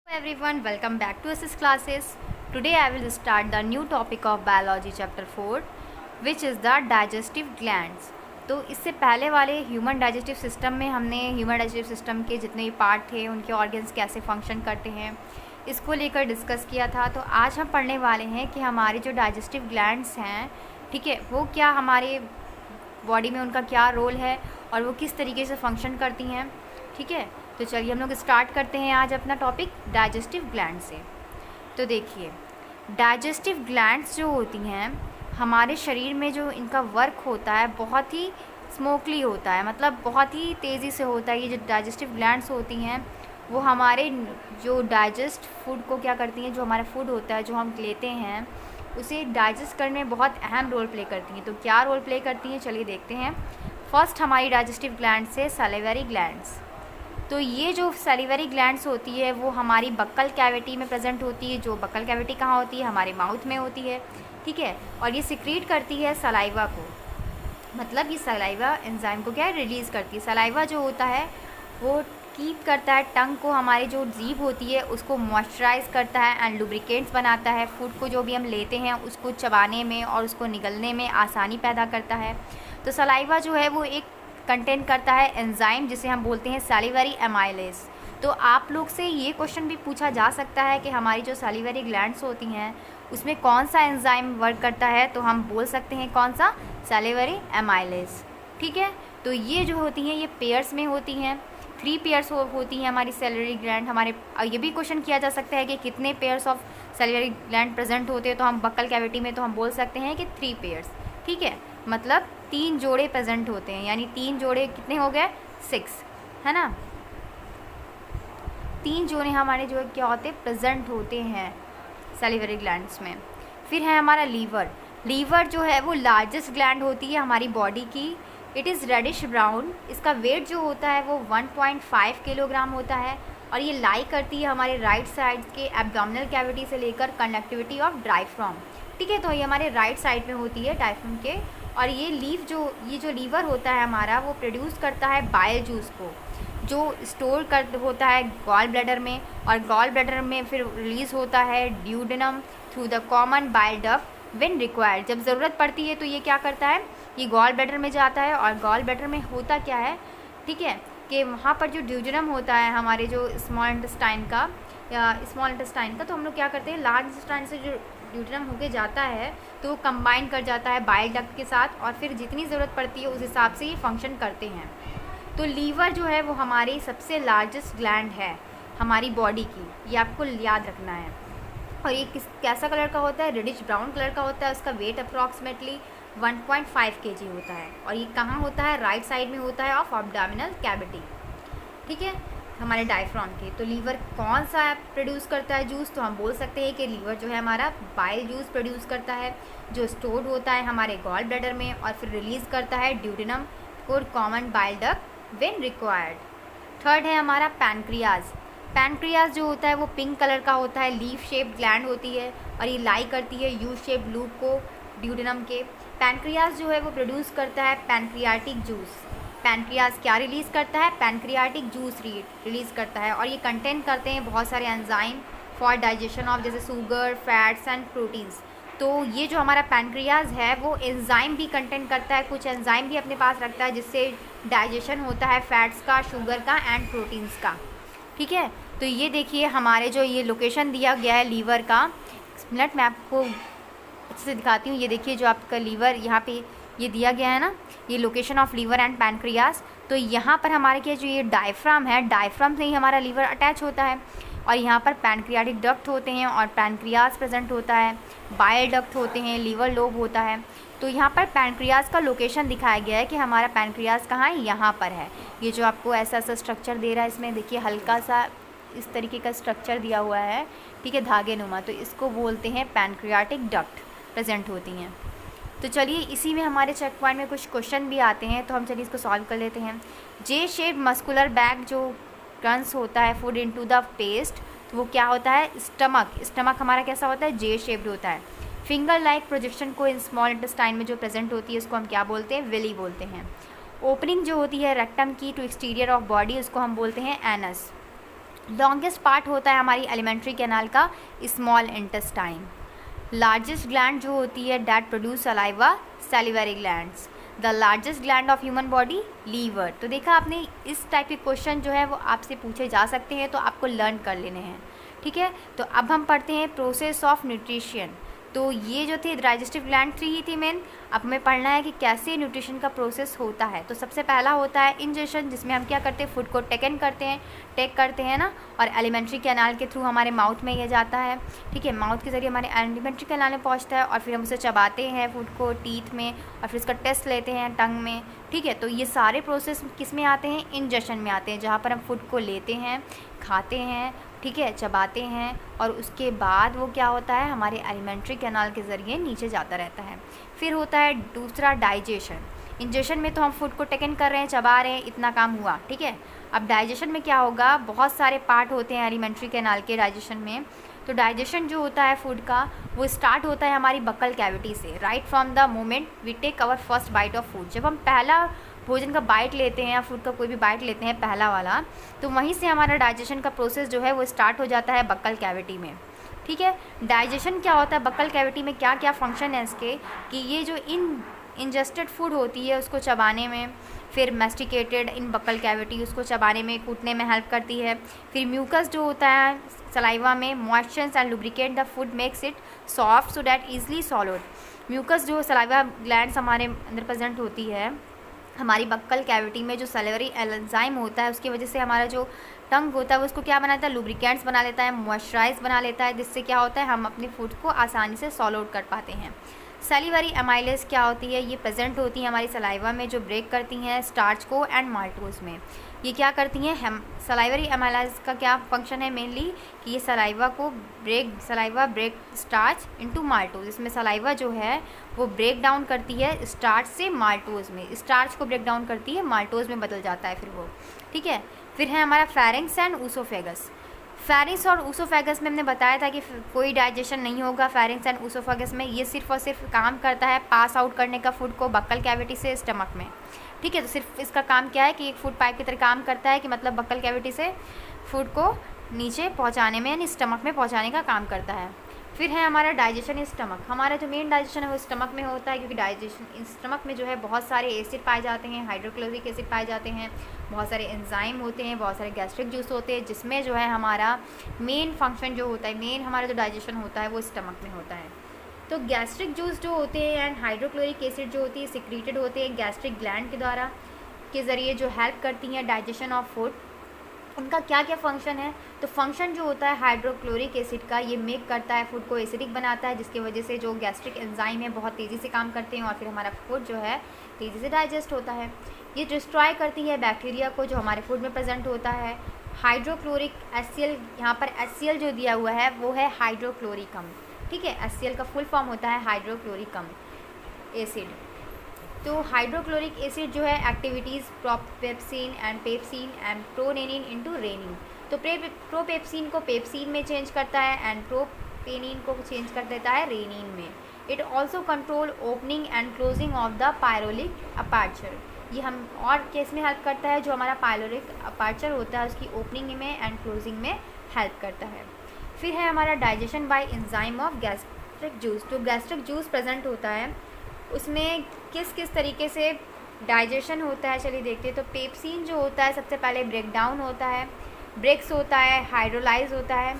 Everyone, welcome back to SS classes. Today I will start the new topic of biology chapter 4 which is the digestive glands. तो इससे पहले वाले human digestive system में हमने human digestive system के जितने भी पार्ट थे उनके ऑर्गन्स कैसे फंक्शन करते हैं इसको लेकर डिस्कस किया था। तो आज हम पढ़ने वाले हैं कि हमारे जो डाइजेस्टिव ग्लैंड्स हैं, ठीक है, वो क्या हमारे बॉडी में उनका क्या रोल है और वो किस तरीके से फंक्शन करती हैं। ठीक है, तो चलिए हम लोग स्टार्ट करते हैं आज अपना टॉपिक डाइजेस्टिव ग्लैंड से। तो देखिए, डाइजेस्टिव ग्लैंड्स जो होती हैं हमारे शरीर में, जो इनका वर्क होता है बहुत ही स्मूथली होता है, मतलब बहुत ही तेज़ी से होता है। ये जो डाइजेस्टिव ग्लैंड्स होती हैं वो हमारे जो डाइजेस्ट फूड को क्या करती हैं, जो हमारा फूड होता है जो हम लेते हैं उसे डाइजेस्ट करने में बहुत अहम रोल प्ले करती हैं। तो क्या रोल प्ले करती हैं, चलिए देखते हैं। फर्स्ट हमारी डाइजेस्टिव ग्लैंड्स है सैलिवरी ग्लैंड्स। तो ये जो सैलिवरी ग्लैंड्स होती है वो हमारी बक्कल कैविटी में प्रेजेंट होती है। जो बक्कल कैविटी कहाँ होती है, हमारे माउथ में होती है, ठीक है। और ये सिक्रीट करती है सलाइवा को, मतलब ये सलाइवा एंजाइम को क्या रिलीज़ करती है। सलाइवा जो होता है वो कीप करता है टंग को, हमारी जो जीभ होती है उसको मॉइस्चराइज करता है एंड लुब्रिकेंट्स बनाता है। फूड को जो भी हम लेते हैं उसको चबाने में और उसको निगलने में आसानी पैदा करता है। तो सलाइवा जो है वो एक कंटेन करता है एंजाइम जिसे हम बोलते हैं सैलिवरी एमाइलेज। तो आप लोग से ये क्वेश्चन भी पूछा जा सकता है कि हमारी जो सैलिवरी ग्लैंड्स होती हैं उसमें कौन सा एंजाइम वर्क करता है, तो हम बोल सकते हैं कौन सा, सैलिवरी एमाइलेज। ठीक है, तो ये जो होती हैं ये पेयर्स में होती हैं, 3 पेयर्स होती हैं हमारी सैलिवरी ग्लैंड। हमारे ये भी क्वेश्चन किया जा सकता है कि कितने pairs of salivary gland present होते हैं, तो हम बक्कल कैविटी में तो हम बोल सकते हैं कि 3 पेयर्स। ठीक है, मतलब 3 जोड़े प्रेजेंट होते हैं, यानी 3 जोड़े कितने हो गए, 6, है ना। 3 जोड़े हमारे जो क्या होते हैं, प्रेजेंट होते हैं सैलिवरी ग्लैंड्स में। फिर है हमारा लीवर। लीवर जो है वो लार्जेस्ट ग्लैंड होती है हमारी बॉडी की। It is reddish brown. इसका वेट जो होता है वो 1.5 किलोग्राम होता है और ये लाई करती है हमारे राइट साइड के एब्डोमिनल कैविटी से लेकर कंडक्टिविटी ऑफ डायफ्राम। ठीक है, तो ये हमारे राइट साइड में होती है डायफ्राम के। और ये जो लीवर होता है हमारा वो प्रोड्यूस करता है बाइल जूस को, जो स्टोर कर होता है गॉल ब्लैडर में, और गॉल ब्लैडर में फिर रिलीज़ होता है duodenum through the common bile duct when required. जब ज़रूरत पड़ती है तो ये क्या करता है, ये गॉल ब्लैडर में जाता है। और गॉल ब्लैडर में होता क्या है, ठीक है, कि वहाँ पर जो ड्यूडेनम होता है हमारे जो स्मॉल इंटेस्टाइन का, तो हम लोग क्या करते हैं, लार्ज इंटेस्टाइन से जो ड्यूडेनम होके जाता है तो वो कंबाइन कर जाता है बाइल डक्ट के साथ, और फिर जितनी ज़रूरत पड़ती है उस हिसाब से ये फंक्शन करते हैं। तो लीवर जो है वो हमारी सबसे लार्जेस्ट ग्लैंड है हमारी बॉडी की, ये आपको याद रखना है। और ये कैसा कलर का होता है, रेडिश ब्राउन कलर का होता है। उसका वेट अप्रॉक्सीमेटली 1.5 kg होता है और ये कहाँ होता है, राइट साइड में होता है ऑफ एब्डोमिनल कैविटी, ठीक है, हमारे डायफ्राम के। तो लीवर कौन सा प्रोड्यूस करता है जूस, तो हम बोल सकते हैं कि लीवर जो है हमारा बाइल जूस प्रोड्यूस करता है, जो स्टोर्ड होता है हमारे गॉल ब्लैडर में और फिर रिलीज़ करता है ड्यूडेनम और common bile duct when required. Third है हमारा पैनक्रियाज। पैनक्रियाज जो होता है वो पिंक कलर का होता है, लीफ शेप्ड ग्लैंड होती है और ये लाई करती है यू शेप लूप को ड्यूडेनम के। पैनक्रियाज जो है वो प्रोड्यूस करता है पैनक्रियाटिक जूस। पैनक्रियाज क्या रिलीज़ करता है, पैनक्रियाटिक जूस रिलीज़ करता है, और ये कंटेन करते हैं बहुत सारे एंजाइम फॉर डाइजेशन ऑफ, जैसे शुगर, फैट्स एंड प्रोटीन्स। तो ये जो हमारा पैनक्रियाज है वो एंजाइम भी कंटेन करता है, कुछ एंजाइम भी अपने पास रखता है जिससे डाइजेशन होता है फैट्स का, शुगर का एंड प्रोटीन्स का। ठीक है, तो ये देखिए हमारे जो ये लोकेशन दिया गया है लीवर का, मिनट मैं आपको अच्छे से दिखाती हूँ। ये देखिए जो आपका लीवर यहाँ पे ये दिया गया है ना, ये location of liver and pancreas. तो यहाँ पर हमारे क्या जो ये डायफ्राम है, डायफ्राम से ही हमारा लीवर अटैच होता है और यहाँ पर पैनक्रियाटिक डक्ट होते हैं और पैनक्रियाज प्रेजेंट होता है, बाइल डक्ट होते हैं, लीवर लोब होता है। तो यहाँ पर पैनक्रियाज का लोकेशन दिखाया गया है कि हमारा पैनक्रियाज कहाँ है, यहाँ पर है। ये जो आपको ऐसा स्ट्रक्चर दे रहा है, इसमें देखिए हल्का सा इस तरीके का स्ट्रक्चर दिया हुआ है, ठीक है, धागे नुमा, तो इसको बोलते हैं पैनक्रियाटिक डक्ट प्रेजेंट होती हैं। तो चलिए इसी में हमारे चेक पॉइंट में कुछ क्वेश्चन भी आते हैं, तो हम चलिए इसको सॉल्व कर लेते हैं। जे शेप मस्कुलर बैग जो रन्स होता है फूड इनटू द पेस्ट, तो वो क्या होता है, स्टमक हमारा कैसा होता है, जे शेप्ड होता है। फिंगर लाइक प्रोजेक्शन को इन स्मॉल इंटेस्टाइन में जो प्रेजेंट होती है उसको हम क्या बोलते हैं, विली बोलते हैं। ओपनिंग जो होती है रेक्टम की टू एक्सटीरियर ऑफ बॉडी उसको हम बोलते हैं एनस। लॉन्गेस्ट पार्ट होता है हमारी एलिमेंट्री कैनाल का स्मॉल इंटेस्टाइन। लार्जेस्ट ग्लैंड जो होती है that produce saliva salivary glands. The largest gland of human body liver. तो देखा आपने, इस टाइप के क्वेश्चन जो है वो आपसे पूछे जा सकते हैं, तो आपको लर्न कर लेने हैं। ठीक है, तो अब हम पढ़ते हैं प्रोसेस ऑफ न्यूट्रिशन। तो ये जो थे डाइजेस्टिव ग्लैंड 3 ही थी मेन। अब हमें पढ़ना है कि कैसे न्यूट्रिशन का प्रोसेस होता है। तो सबसे पहला होता है इंजेशन, जिसमें हम क्या करते हैं, फूड को टेक करते हैं ना, और एलिमेंट्री कैनाल के थ्रू हमारे माउथ में ये जाता है। ठीक है, माउथ के ज़रिए हमारे एलिमेंट्री कैनाल में पहुंचता है, और फिर हम उसे चबाते हैं फूड को टीथ में, और फिर इसका टेस्ट लेते हैं टंग में। ठीक है, तो ये सारे प्रोसेस किस में आते हैं, इंजेशन में आते हैं, जहाँ पर हम फूड को लेते हैं, खाते हैं, ठीक है, चबाते हैं, और उसके बाद वो क्या होता है, हमारे एलिमेंट्री कैनाल के ज़रिए नीचे जाता रहता है। फिर होता है दूसरा डाइजेशन। इंजेशन में तो हम फूड को टेकन कर रहे हैं, चबा रहे हैं, इतना काम हुआ। ठीक है, अब डाइजेशन में क्या होगा, बहुत सारे पार्ट होते हैं एलिमेंट्री कैनाल के डाइजेशन में। तो डाइजेशन जो होता है फूड का, वो स्टार्ट होता है हमारी बक्कल कैविटी से, right from the moment we take our first bite of food. जब हम पहला भोजन का बाइट लेते हैं या फूड का कोई भी बाइट लेते हैं पहला वाला, तो वहीं से हमारा डाइजेशन का प्रोसेस जो है वो स्टार्ट हो जाता है बक्कल कैविटी में। ठीक है, डाइजेशन क्या होता है बक्कल कैविटी में, क्या क्या फंक्शन है इसके, कि ये जो इंजेस्टेड फूड होती है उसको चबाने में, फिर मैस्टिकेटेड इन बक्कल कैविटी उसको चबाने में, कूटने में हेल्प करती है। फिर म्यूकस जो होता है सलाइवा में, moistures and lubricate the food makes it soft so that easily swallowed. Mucus जो सलाइवा ग्लैंड्स हमारे अंदर प्रेजेंट होती है हमारी बक्कल कैविटी में, जो सैलिवरी एंजाइम होता है उसकी वजह से हमारा जो टंग होता है वो उसको क्या बनाता है, लुब्रिकेंट्स बना लेता है, मॉइस्चराइज बना लेता है, जिससे क्या होता है हम अपने फूड को आसानी से सॉलोड कर पाते हैं। सैलिवरी एमाइलेज क्या होती है, ये प्रेजेंट होती है हमारी सलाइवा में, जो ब्रेक करती हैं स्टार्च को एंड माल्टोज में। ये क्या करती हैं, हम सलाइवरी एमाइलेज का क्या फंक्शन है मेनली, कि ये saliva break starch into maltose. इसमें सलाइवा जो है वो ब्रेक डाउन करती है स्टार्च से माल्टोज में, स्टार्च को ब्रेक डाउन करती है, माल्टोज में बदल जाता है फिर वो। ठीक है, फिर है हमारा फेरिंक्स एंड ऊसोफेगस। फेरिंक्स और ऊसोफेगस में हमने बताया था कि कोई डाइजेशन नहीं होगा फेरिंक्स एंड ऊसोफेगस में। ये सिर्फ और सिर्फ काम करता है पास आउट करने का फूड को बक्कल कैविटी से स्टमक में। ठीक है, तो सिर्फ इसका काम क्या है कि एक फूड पाइप की तरह काम करता है, कि मतलब बक्कल कैविटी से फूड को नीचे पहुंचाने में यानी स्टमक में पहुंचाने का काम करता है। फिर है हमारा डाइजेशन इन स्टमक। हमारा जो मेन डाइजेशन है वो स्टमक में होता है, क्योंकि डाइजेशन इन स्टमक में जो है बहुत सारे एसिड पाए जाते हैं, हाइड्रोक्लोरिक एसिड पाए जाते हैं, बहुत सारे एंजाइम होते हैं, बहुत सारे गैस्ट्रिक जूस होते हैं, जिसमें जो है हमारा मेन फंक्शन जो होता है, मेन हमारा जो डाइजेशन होता है वो स्टमक में होता है। तो गैस्ट्रिक जूस जो होते हैं एंड हाइड्रोक्लोरिक एसिड जो होती है सिक्रीटेड होते हैं गैस्ट्रिक ग्लैंड के द्वारा के ज़रिए, जो हेल्प करती हैं डाइजेशन ऑफ फूड। उनका क्या क्या फंक्शन है, तो फंक्शन जो होता है हाइड्रोक्लोरिक एसिड का, ये मेक करता है फूड को एसिडिक बनाता है, जिसकी वजह से जो गैस्ट्रिक एंजाइम है बहुत तेज़ी से काम करते हैं, और फिर हमारा फूड जो है तेज़ी से डाइजेस्ट होता है। ये डिस्ट्रॉय करती है बैक्टीरिया को जो हमारे फूड में प्रेजेंट होता है। हाइड्रोक्लोरिक HCl, यहाँ पर HCl जो दिया हुआ है वो है हाइड्रोक्लोरिकम। ठीक है, HCl का फुल फॉर्म होता है हाइड्रोक्लोरिकम एसिड। तो हाइड्रोक्लोरिक एसिड जो है activities propepsin and pepsin and prorennin into rennin. तो प्रोपेप्सिन को पेप्सिन में चेंज करता है एंड प्रोपेनिन को चेंज कर देता है रेनिन में। It also control opening and closing of the pyloric aperture. ये हम और केस में हेल्प करता है, जो हमारा पायरोलिक अपर्चर होता है उसकी ओपनिंग में एंड क्लोजिंग में हेल्प करता है। फिर है हमारा digestion bye enzyme of gastric juice. जो गैस्ट्रिक जूस प्रेजेंट होता है उसमें किस किस तरीके से डाइजेशन होता है, चलिए देखते हैं। तो पेप्सिन जो होता है सबसे पहले ब्रेक डाउन होता है, ब्रेक्स होता है, हाइड्रोलाइज होता है।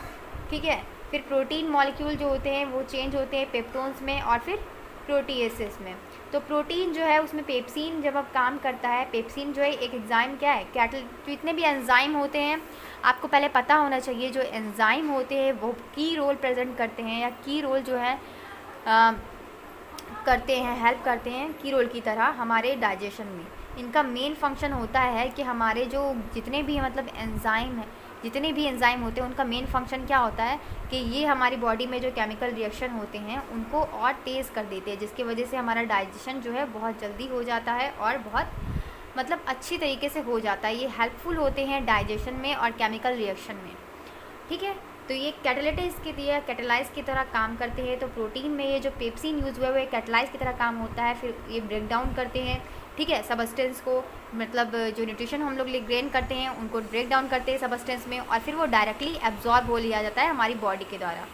ठीक है, फिर प्रोटीन मॉलिक्यूल जो होते हैं वो चेंज होते हैं पेप्टोन्स में और फिर प्रोटीएसेस में। तो प्रोटीन जो है उसमें पेप्सिन जब अब काम करता है, पेप्सिन जो है एक एंजाइम क्या है, जितने भी एंजाइम होते हैं आपको पहले पता होना चाहिए, जो एंजाइम होते हैं वो की रोल प्रेजेंट करते हैं या की रोल जो है करते हैं, हेल्प करते हैं की रोल की तरह हमारे डाइजेशन में। इनका मेन फंक्शन होता है कि हमारे जो जितने भी मतलब एंजाइम है, जितने भी एंजाइम होते हैं उनका मेन फंक्शन क्या होता है कि ये हमारी बॉडी में जो केमिकल रिएक्शन होते हैं उनको और तेज़ कर देते हैं, जिसकी वजह से हमारा डाइजेशन जो है बहुत जल्दी हो जाता है और बहुत मतलब अच्छी तरीके से हो जाता है। ये हेल्पफुल होते हैं डाइजेशन में और केमिकल रिएक्शन में। ठीक है, तो ये कैटेलाइज की तरह काम करते हैं। तो प्रोटीन में ये जो पेप्सिन यूज़ हुआ है वो कैटेलाइज की तरह काम होता है, फिर ये ब्रेक डाउन करते हैं, ठीक है, सबस्टेंस को, मतलब जो न्यूट्रिशन हम लोग ग्रेन करते हैं उनको ब्रेक डाउन करते हैं सबस्टेंस में, और फिर वो डायरेक्टली एब्जॉर्ब हो लिया जाता है हमारी बॉडी के द्वारा,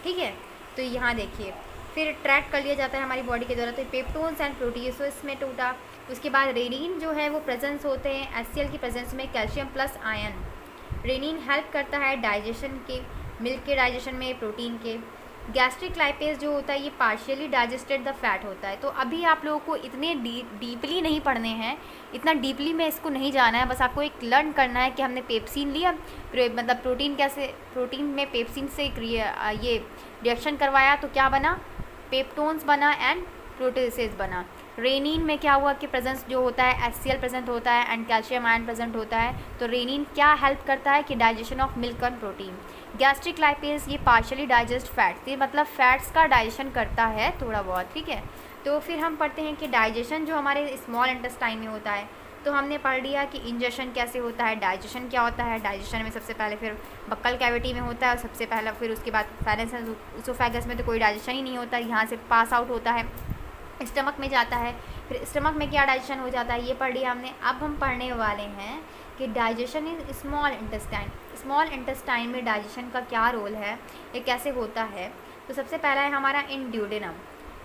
ठीक है। तो यहाँ देखिए फिर ट्रैक कर लिया जाता है हमारी बॉडी के द्वारा। तो पेप्टोन्स एंड प्रोटीज इसमें टूटा। उसके बाद रेनिन जो है वो प्रेजेंस होते हैं HCl की प्रेजेंस में calcium plus ion. Rennin help करता है डाइजेशन के, मिल्क के डाइजेशन में, प्रोटीन के। गैस्ट्रिक लाइपेज जो होता है ये पार्शियली डाइजेस्टेड द फैट होता है। तो अभी आप लोगों को इतने डीपली नहीं पढ़ने हैं, इतना डीपली में इसको नहीं जाना है, बस आपको एक लर्न करना है कि हमने पेप्सिन लिया, मतलब प्रोटीन कैसे, प्रोटीन में पेप्सिन से ये रिएक्शन करवाया तो क्या बना, पेप्टोन्स बना एंड प्रोटीसेस बना। रेनिन में क्या हुआ कि प्रेजेंस जो होता है HCl प्रेजेंट होता है एंड कैल्शियम आयन प्रेजेंट होता है। तो रेनिन क्या हेल्प करता है कि digestion of milk and protein. Gastric lipase ये पार्शियली डाइजेस्ट फैट्स, ये मतलब फैट्स का डाइजेशन करता है थोड़ा बहुत, ठीक है। तो फिर हम पढ़ते हैं कि डाइजेशन जो हमारे स्मॉल इंटेस्टाइन में होता है। तो हमने पढ़ लिया कि इंजेशन कैसे होता है, डाइजेशन क्या होता है। डाइजेशन में सबसे पहले फिर बक्कल कैविटी में होता है और सबसे पहला, फिर उसके बाद फाइनेंस इसोफेगस में तो कोई डाइजेशन ही नहीं होता, यहाँ से पास आउट होता है, स्टमक में जाता है, फिर स्टमक में क्या डाइजेशन हो जाता है ये पढ़ लिया हमने। अब हम पढ़ने वाले हैं कि डाइजेशन इन स्मॉल इंटेस्टाइन। स्मॉल इंटेस्टाइन में डाइजेशन का क्या रोल है, ये कैसे होता है। तो सबसे पहला है हमारा इन ड्यूडेनम।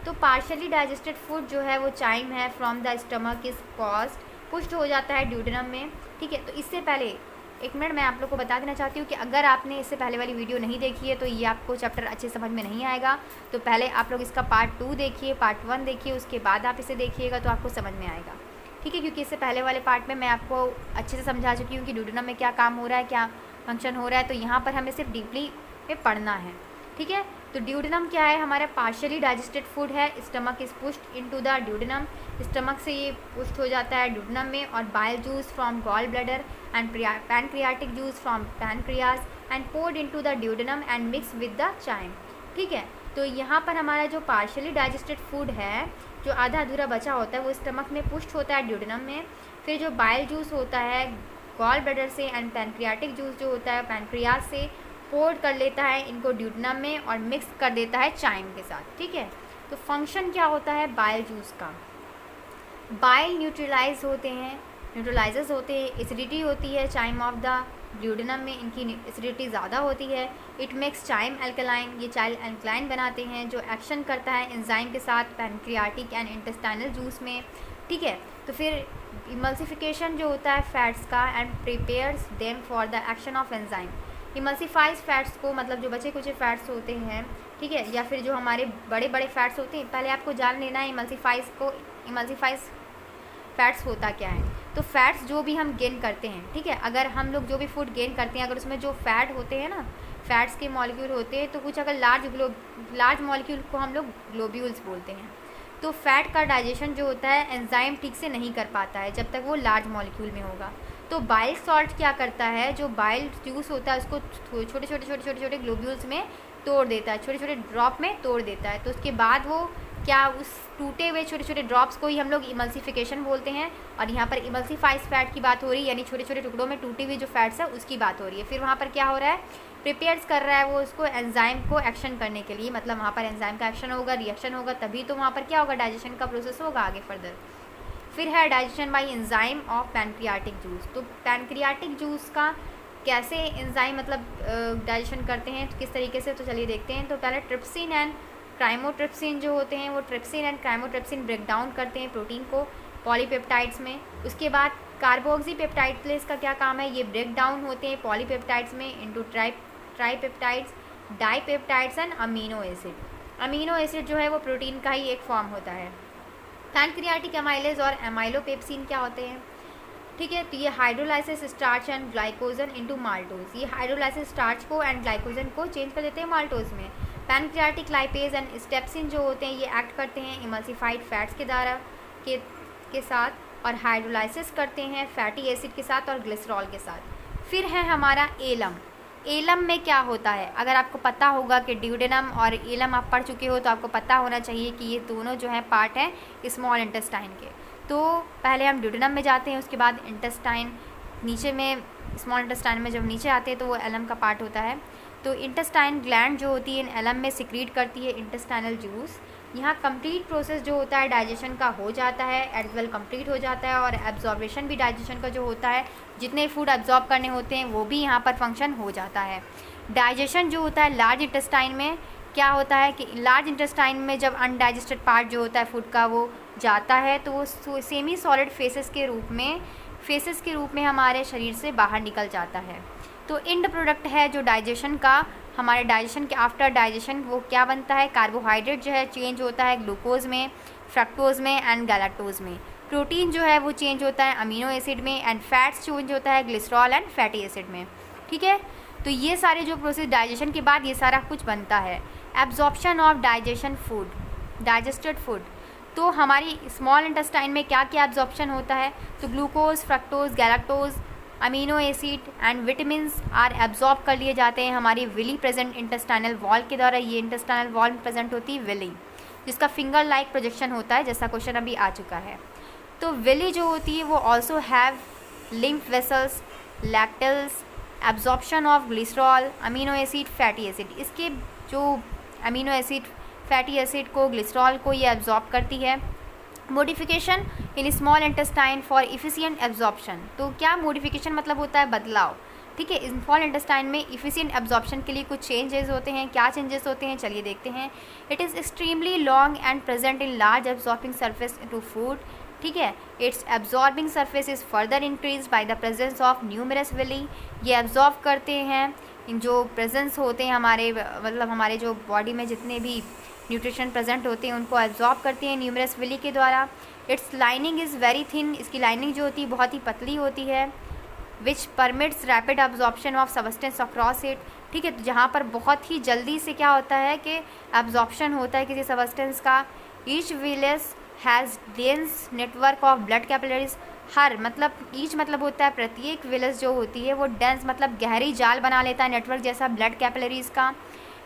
तो पार्शियली डाइजेस्टेड फूड जो है वो चाइम है from the stomach is caused, पुष्ट हो जाता है ड्यूडेनम में, ठीक है। तो इससे पहले एक मिनट मैं आप लोग को बता देना चाहती हूँ कि अगर आपने इससे पहले वाली वीडियो नहीं देखी है तो ये आपको चैप्टर अच्छे समझ में नहीं आएगा। तो पहले आप लोग इसका पार्ट 2 देखिए, पार्ट 1 देखिए, उसके बाद आप इसे देखिएगा तो आपको समझ में आएगा, ठीक है। क्योंकि इससे पहले वाले पार्ट में मैं आपको अच्छे से समझा चुकी हूँ कि ड्यूडेनम में क्या काम हो रहा है, क्या फंक्शन हो रहा है। तो यहाँ पर हमें सिर्फ डीपली में पढ़ना है, ठीक है। तो ड्यूडेनम क्या है, हमारा पार्शियली डाइजेस्टेड फूड है। Stomach is pushed into the duodenum, stomach से ये पुष्ट हो जाता है ड्यूडेनम में। और bile juice from gall bladder and pancreatic juice from pancreas and poured into the duodenum and mix with the chyme, ठीक है। तो यहाँ पर हमारा जो पार्शियली डाइजेस्टेड फूड है, जो आधा अधूरा बचा होता है, वो स्टमक में पुष्ट होता है ड्यूडेनम में। फिर जो बाइल जूस होता है गॉल ब्लैडर से एंड पैनक्रियाटिक जूस जो होता है पैनक्रियाज से पोर्ड कर लेता है इनको ड्यूडेनम में और मिक्स कर देता है चाइम के साथ, ठीक है। तो फंक्शन क्या होता है बाइल जूस का, बाइल न्यूट्रलाइज होते हैं, न्यूट्रलाइजर्स होते हैं, एसिडिटी होती है चाइम ऑफ द ड्यूडेनम में, इनकी एसिडिटी ज़्यादा होती है। इट मेक्स चाइम एल्कलाइन, ये चाइम एल्कलाइन बनाते हैं जो एक्शन करता है एंजाइम के साथ पैनक्रियाटिक एंड इंटेस्टाइनल जूस में, ठीक है। तो फिर इमल्सिफिकेशन जो होता है फैट्स का and prepares them for the action of enzyme. Emulsifies fats को, मतलब जो बचे कुचे फैट्स होते हैं, ठीक है, या फिर जो हमारे बड़े बड़े फैट्स होते हैं, पहले आपको जान लेना है इमल्सीफाइज फैट्स होता क्या है। तो फैट्स जो भी हम गेन करते हैं, ठीक है, अगर हम लोग जो भी फूड गेन करते हैं, अगर उसमें जो फैट होते हैं ना, फैट्स के मॉलिक्यूल होते हैं, तो कुछ अगर लार्ज मॉलिक्यूल को हम लोग ग्लोब्यूल्स बोलते हैं। तो फैट का डाइजेशन जो होता है एंजाइम ठीक से नहीं कर पाता है जब तक वो लार्ज मॉलिक्यूल में होगा। तो बाइल सॉल्ट क्या करता है, जो बाइल जूस होता है उसको छोटे छोटे ग्लोब्यूल्स में तोड़ देता है, छोटे छोटे ड्रॉप में तोड़ देता है। तो उसके बाद वो क्या, उस टूटे हुए छोटे छोटे ड्रॉप्स को ही हम लोग इमल्सिफिकेशन बोलते हैं। और यहाँ पर इमल्सीफाइज फैट की बात हो रही है, यानी छोटे छोटे टुकड़ों में टूटी हुई जो फैट्स है उसकी बात हो रही है। फिर वहाँ पर क्या हो रहा है, प्रिपेयर्स कर रहा है वो उसको एंजाइम को एक्शन करने के लिए, मतलब वहाँ पर एंजाइम का एक्शन होगा, रिएक्शन होगा, तभी तो वहाँ पर क्या होगा, डाइजेशन का प्रोसेस होगा आगे फर्दर। फिर है digestion bye enzyme of pancreatic juice. तो पैनक्रियाटिक जूस का कैसे एंजाइम मतलब डाइजेशन करते हैं, तो किस तरीके से, तो चलिए देखते हैं। तो पहले ट्रिप्सिन एंड क्राइमोट्रिप्सिन जो होते हैं वो ट्रिप्सिन एंड क्राइमोट्रिप्सिन ब्रेक डाउन करते हैं प्रोटीन को पॉलीपेप्टाइड्स में। उसके बाद कार्बोक्सीपेप्टाइड्स का क्या काम है, ये ब्रेक डाउन होते हैं पॉलीपेप्टाइड्स में into tripeptides, dipeptides and amino acid. Amino acid जो है वो प्रोटीन का ही एक फॉर्म होता है। पैनक्रियाटिक एमाइलेज और एमाइलोपेप्सिन क्या होते हैं, ठीक है। तो ये hydrolysis starch and glycogen into maltose, ये हाइड्रोलाइसिस स्टार्च को एंड ग्लाइकोजन को चेंज कर देते हैं माल्टोज में। पैनक्रियाटिक लाइपेज एंड स्टेप्सिन जो होते हैं ये एक्ट करते हैं इमल्सिफाइड फैट्स के द्वारा के साथ और हाइड्रोलाइसिस करते हैं फैटी एसिड के साथ और ग्लिसरॉल के साथ। फिर है हमारा एलम। एलम में क्या होता है, अगर आपको पता होगा कि ड्यूडेनम और एलम आप पढ़ चुके हो तो आपको पता होना चाहिए कि ये दोनों जो हैं पार्ट हैं स्मॉल इंटेस्टाइन के। तो पहले हम ड्यूडेनम में जाते हैं, उसके बाद इंटेस्टाइन नीचे में, स्मॉल इंटेस्टाइन में जब नीचे आते हैं तो वो एलम का पार्ट होता है। तो इंटेस्टाइन ग्लैंड जो होती है एलम में सिक्रीट करती है इंटेस्टाइनल जूस। यहाँ कंप्लीट प्रोसेस जो होता है डाइजेशन का हो जाता है, एज वेल कंप्लीट हो जाता है, और एब्जॉर्बेशन भी डाइजेशन का जो होता है, जितने फूड एब्जॉर्ब करने होते हैं वो भी यहाँ पर फंक्शन हो जाता है। डाइजेशन जो होता है लार्ज इंटेस्टाइन में क्या होता है कि लार्ज इंटेस्टाइन में जब अनडाइजेस्टेड पार्ट जो होता है फूड का वो जाता है तो वो सेमी सॉलिड फेसेस के रूप में हमारे शरीर से बाहर निकल जाता है। तो एंड प्रोडक्ट है जो डाइजेशन का, हमारे डाइजेशन के आफ्टर डाइजेशन वो क्या बनता है, कार्बोहाइड्रेट जो है चेंज होता है ग्लूकोज में, फ्रक्टोज में एंड गैलेक्टोज में। प्रोटीन जो है वो चेंज होता है अमीनो एसिड में, एंड फैट्स चेंज होता है ग्लिसरॉल एंड फैटी एसिड में। ठीक है, तो ये सारे जो प्रोसेस डाइजेशन के बाद ये सारा कुछ बनता है। एब्जॉर्प्शन ऑफ डाइजेस्टेड फूड, तो हमारी स्मॉल इंटेस्टाइन में क्या क्या एब्जॉर्प्शन होता है, तो glucose, fructose, galactose, amino acid and vitamins are absorb कर लिए जाते हैं हमारी विली प्रेजेंट इंटेस्टाइनल वॉल के द्वारा। ये इंटेस्टाइनल वॉल में प्रेजेंट होती है विली, जिसका फिंगर लाइक प्रोजेक्शन होता है, जैसा क्वेश्चन अभी आ चुका है। तो विली जो होती है वो also have lymph vessels, lacteals, absorption of glycerol, amino acid, fatty acid. इसके जो अमीनो एसिड, फैटी एसिड को, ग्लिसरॉल को ये एब्जॉर्ब करती है। Modification in small intestine for efficient absorption, तो क्या मॉडिफिकेशन मतलब होता है बदलाव। ठीक है, स्मॉल इंटेस्टाइन में इफिशिएंट एब्जॉर्प्शन के लिए कुछ चेंजेस होते हैं। क्या चेंजेस होते हैं चलिए देखते हैं। It is extremely long and present in large absorbing surface to food. ठीक है, its absorbing surface is further increase by the presence of numerous villi. ये एब्जॉर्ब करते हैं इन जो प्रेजेंस होते हैं हमारे, मतलब हमारे जो बॉडी में जितने भी न्यूट्रिशन प्रेजेंट होते हैं उनको एब्जॉर्ब करते हैं न्यूमरस विली के द्वारा। Its lining is very thin, इसकी लाइनिंग जो होती है बहुत ही पतली होती है। Which permits rapid absorption of substance across it. ठीक है, तो जहाँ पर बहुत ही जल्दी से क्या होता है कि एब्जॉर्प्शन होता है किसी सब्सटेंस का। Each villus has dense network of blood capillaries. हर मतलब ईच मतलब होता है प्रत्येक विलस जो होती है वो डेंस मतलब गहरी जाल बना लेता है नेटवर्क जैसा ब्लड कैपिलरीज का।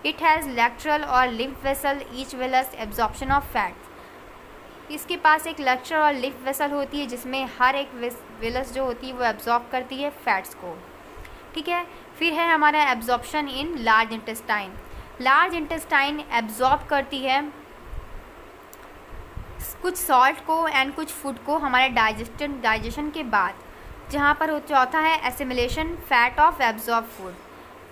इट हैज़ लैक्टरल और lymph vessel each villous absorption of fats. इसके पास एक लैक्टरल और लिम्फ वेसल होती है जिसमें हर एक विलस जो होती है वो एब्जॉर्ब करती है फैट्स को। ठीक है, फिर है हमारा absorption in large intestine. Large intestine absorb करती है कुछ सॉल्ट को एंड कुछ फूड को हमारे डाइजेशन के बाद, जहाँ पर चौथा है assimilation fat of absorb food.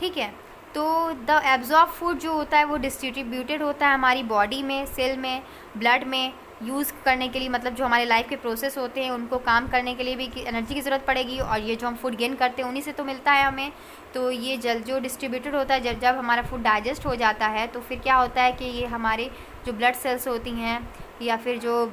ठीक है, तो द एब्जॉर्ब फूड जो होता है वो डिस्ट्रीब्यूटेड होता है हमारी बॉडी में, सेल में, ब्लड में यूज़ करने के लिए, मतलब जो हमारे लाइफ के प्रोसेस होते हैं उनको काम करने के लिए भी एनर्जी की ज़रूरत पड़ेगी, और ये जो हम फूड गेन करते हैं उन्हीं से तो मिलता है हमें। तो ये जो डिस्ट्रीब्यूटेड होता है जब हमारा फूड डाइजेस्ट हो जाता है तो फिर क्या होता है कि ये हमारे जो ब्लड सेल्स होती हैं या फिर जो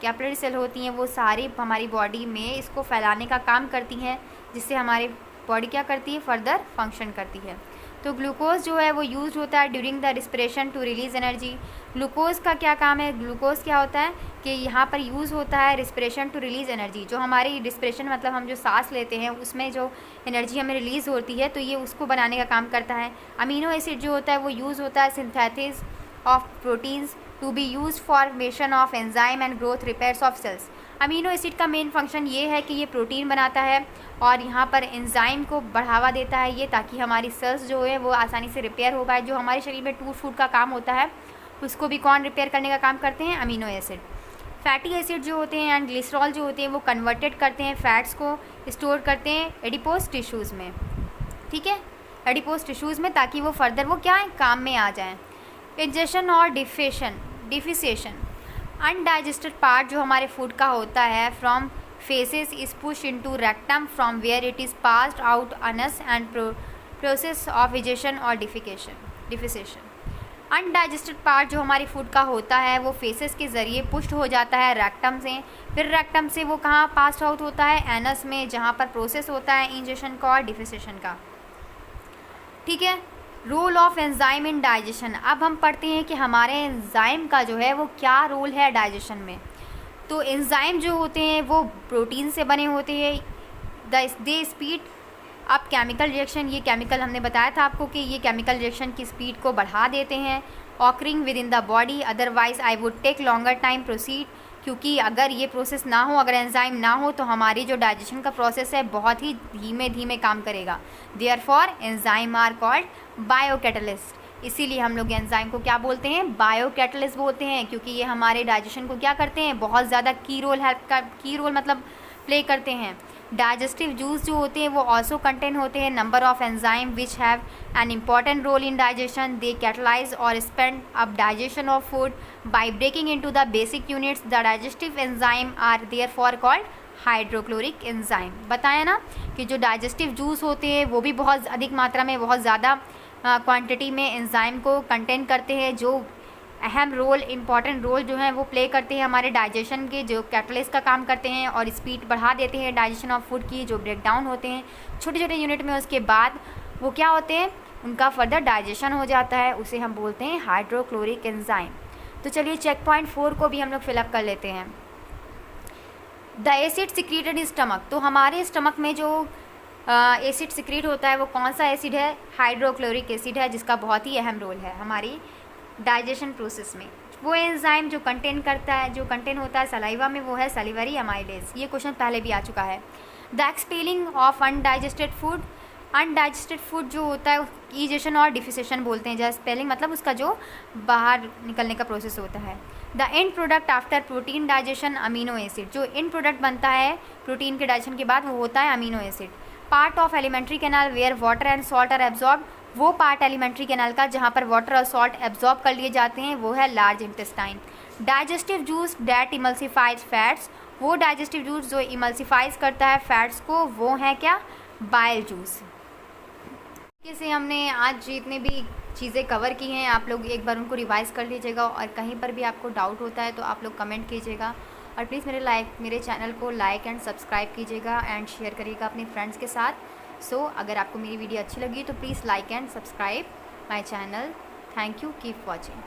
कैपिलरी सेल होती हैं वो सारी हमारी बॉडी में इसको फैलाने का काम करती हैं, जिससे हमारी बॉडी क्या करती है फर्दर फंक्शन करती है। तो ग्लूकोज जो है वो यूज़ होता है during the respiration to release energy. Glucose का क्या काम है, ग्लूकोज क्या होता है कि यहाँ पर यूज़ होता है रिस्पिरेशन टू रिलीज़ एनर्जी। जो हमारी रिस्पिरेशन मतलब हम जो सांस लेते हैं उसमें जो एनर्जी हमें रिलीज़ होती है तो ये उसको बनाने का काम करता है। अमीनो एसिड जो होता है वो यूज़ होता है synthesis of proteins to be use formation of enzyme and growth repairs of cells. Amino acid का मेन फंक्शन ये है कि ये प्रोटीन बनाता है और यहाँ पर एंजाइम को बढ़ावा देता है ये, ताकि हमारी सेल्स जो है वो आसानी से रिपेयर हो पाए। जो हमारे शरीर में टूट फूट का काम होता है उसको भी कौन रिपेयर करने का काम करते हैं, अमीनो एसिड। फैटी एसिड जो होते हैं एंड ग्लिसरॉल जो होते हैं वो कन्वर्टेड करते हैं फैट्स को, स्टोर करते हैं एडिपोज टिश्यूज़ में। ठीक है, एडिपोज टिश्यूज़ में, ताकि वो फर्दर वो क्या है काम में आ जाएँ। इंजेशन और डिफिशिएशन, अनडाइजेस्टेड पार्ट जो हमारे फूड का होता है from faeces is push into rectum from where it is passed out anus and process of egestion और डिफिशिएशन। अनडाइजेस्टेड पार्ट जो हमारी फूड का होता है वो फेसेस के ज़रिए पुश्ड हो जाता है रेक्टम से, फिर रेक्टम से वो कहाँ पास्ड आउट होता है, एनस में, जहाँ पर प्रोसेस होता है इंजेशन का और डिफिशिएशन का। ठीक है, role of enzyme in digestion. अब हम पढ़ते हैं कि हमारे एंजाइम का जो है वो क्या रोल है डाइजेशन में। तो एंजाइम जो होते हैं वो प्रोटीन से बने होते हैं। दे स्पीड अप केमिकल रिएक्शन, ये केमिकल हमने बताया था आपको कि ये केमिकल रिएक्शन की स्पीड को बढ़ा देते हैं। Occurring within the body, otherwise I would take longer time proceed. क्योंकि अगर ये प्रोसेस ना हो, अगर एंजाइम ना हो, तो हमारी जो डाइजेशन का प्रोसेस है बहुत ही धीमे धीमे काम करेगा। Therefore enzyme are called biocatalyst. इसीलिए हम लोग एंजाइम को क्या बोलते हैं, बायोकैटलिस्ट बोलते हैं, क्योंकि ये हमारे डाइजेशन को क्या करते हैं, बहुत ज़्यादा की रोल मतलब प्ले करते हैं। डाइजेस्टिव जूस जो होते हैं वो ऑल्सो कंटेन होते हैं number of enzyme which have an important role in digestion. They catalyse और spend up digestion of food by breaking into the basic units. The digestive enzyme are therefore called hydrochloric enzyme. बताया ना कि जो digestive juice होते हैं वो भी बहुत अधिक मात्रा में, बहुत ज़्यादा क्वांटिटी में एंजाइम को कंटेन करते हैं, जो अहम रोल, इम्पॉर्टेंट रोल जो है वो प्ले करते हैं हमारे डाइजेशन के, जो कैटलिस्ट का काम करते हैं और स्पीड बढ़ा देते हैं डाइजेशन ऑफ फूड की। जो ब्रेक डाउन होते हैं छोटे छोटे यूनिट में, उसके बाद वो क्या होते हैं, उनका फर्दर डाइजेशन हो जाता है, उसे हम बोलते हैं हाइड्रोक्लोरिक एंजाइम। तो चलिए चेक पॉइंट 4 को भी हम लोग फिलअप कर लेते हैं। The acid secreted in stomach. तो हमारे स्टमक में जो एसिड सिक्रीट होता है वो कौन सा एसिड है, हाइड्रोक्लोरिक एसिड है, जिसका बहुत ही अहम रोल है हमारी डाइजेशन प्रोसेस में। वो एंजाइम जो कंटेन होता है सलाइवा में, वो है सलिवरी अमाइलेज। ये क्वेश्चन पहले भी आ चुका है। The expelling of undigested food. Undigested food जो होता है ईजेशन और डिफिसेशन बोलते हैं। जैसे स्पेलिंग मतलब उसका जो बाहर निकलने का प्रोसेस होता है। The end product after protein digestion amino acid. जो एंड प्रोडक्ट बनता है प्रोटीन के डाइजेशन के बाद वो होता है amino acid. Part of elementary canal where water and salt are absorb. वो पार्ट एलिमेंट्री कैनाल का जहाँ पर वाटर और सॉल्ट एब्जॉर्ब कर लिए जाते हैं वो है large intestine. Digestive juice that emulsifies fats. वो डाइजेस्टिव जूस जो इमल्सिफाइज करता है फैट्स को, वो है क्या, बाइल जूस। जैसे हमने आज जितने भी चीज़ें कवर की हैं आप लोग एक बार उनको रिवाइज कर लीजिएगा, और कहीं पर भी आपको डाउट होता है तो आप लोग कमेंट कीजिएगा, और प्लीज़ मेरे चैनल को लाइक एंड सब्सक्राइब कीजिएगा एंड शेयर करिएगा अपने फ्रेंड्स के साथ। अगर आपको मेरी वीडियो अच्छी लगी तो please like and subscribe my channel. Thank you, keep watching.